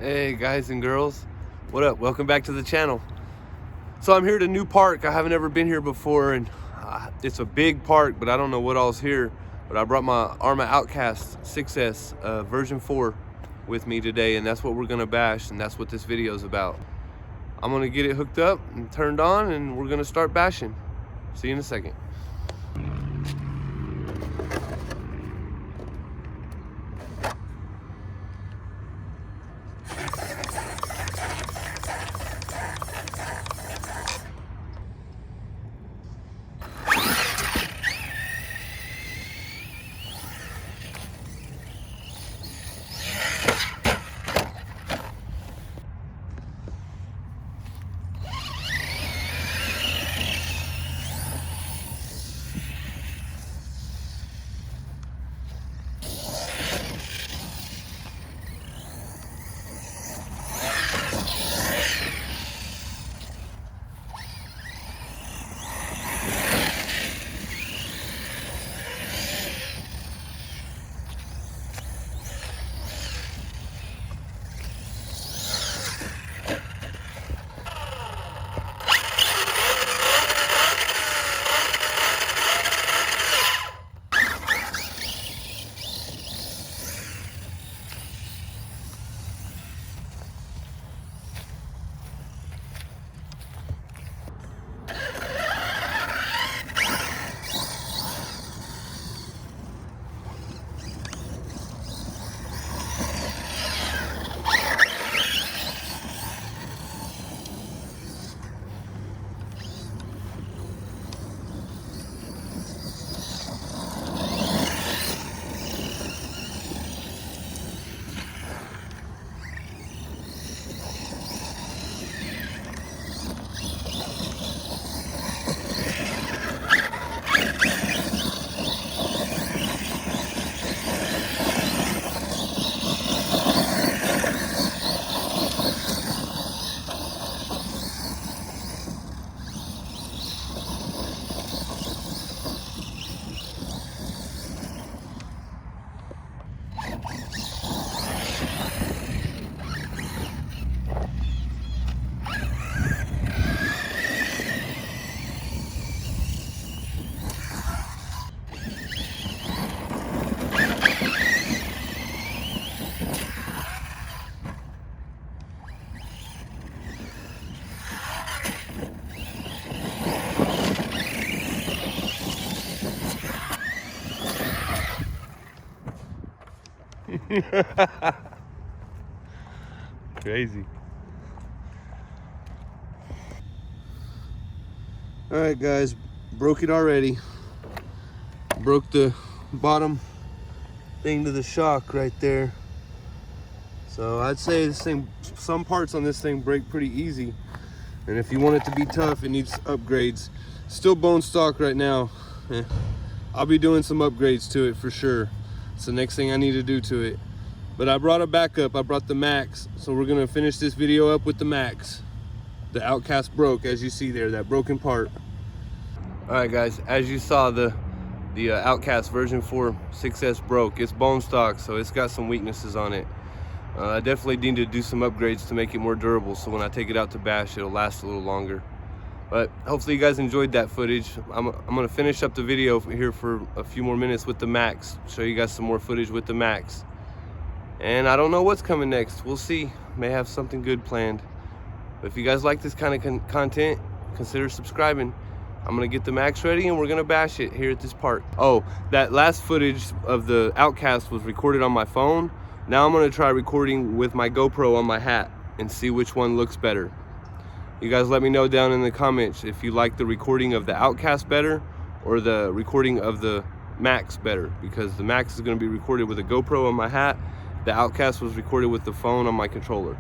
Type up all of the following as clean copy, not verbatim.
Hey guys and girls, what up? Welcome back to the channel. So I'm here at a new park. I haven't ever been here before, and it's a big park, but I don't know what all's here. But I brought my Arrma Outcast 6S version 4 with me today, and that's what we're gonna bash, and that's what this video is about. I'm gonna get it hooked up and turned on, and we're gonna start bashing. See you in a second. Crazy. All right, guys, broke it already. Broke the bottom thing to the shock right there. So I'd say this thing, some parts on this thing break pretty easy. And if you want it to be tough, it needs upgrades. Still bone stock right now. I'll be doing some upgrades to it for sure. It's the next thing I need to do to it. But I brought a backup. I brought the Maxx. So we're gonna finish this video up with the Maxx. The Outcast broke, as you see there, that broken part. All right, guys, as you saw, the Outcast version 4 6S broke. It's bone stock, so it's got some weaknesses on it. I definitely need to do some upgrades to make it more durable, so when I take it out to bash, it'll last a little longer. But hopefully you guys enjoyed that footage. I'm gonna finish up the video here for a few more minutes with the Maxx, show you guys some more footage with the Maxx. And I don't know what's coming next. We'll see. May have something good planned. But if you guys like this kind of content, consider subscribing. I'm gonna get the Maxx ready and we're gonna bash it here at this park. Oh, that last footage of the Outcast was recorded on my phone. Now I'm gonna try recording with my GoPro on my hat and see which one looks better. You guys let me know down in the comments if you like the recording of the Outcast better or the recording of the Maxx better, because the Maxx is gonna be recorded with a GoPro on my hat. The Outcast was recorded with the phone on my controller.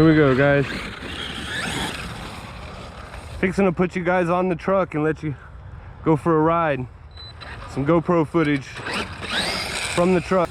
Here we go, guys. Fixing to put you guys on the truck and let you go for a ride. Some GoPro footage from the truck.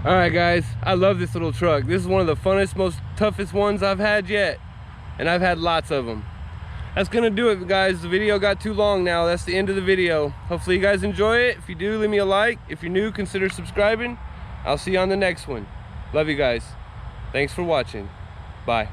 All right, guys, I love this little truck. This is one of the funnest, most toughest ones I've had yet, and I've had lots of them. That's gonna do it, guys. The video got too long now. That's the end of the video. Hopefully you guys enjoy it. If you do, leave me a like. If you're new, consider subscribing. I'll see you on the next one. Love you guys. Thanks for watching. Bye.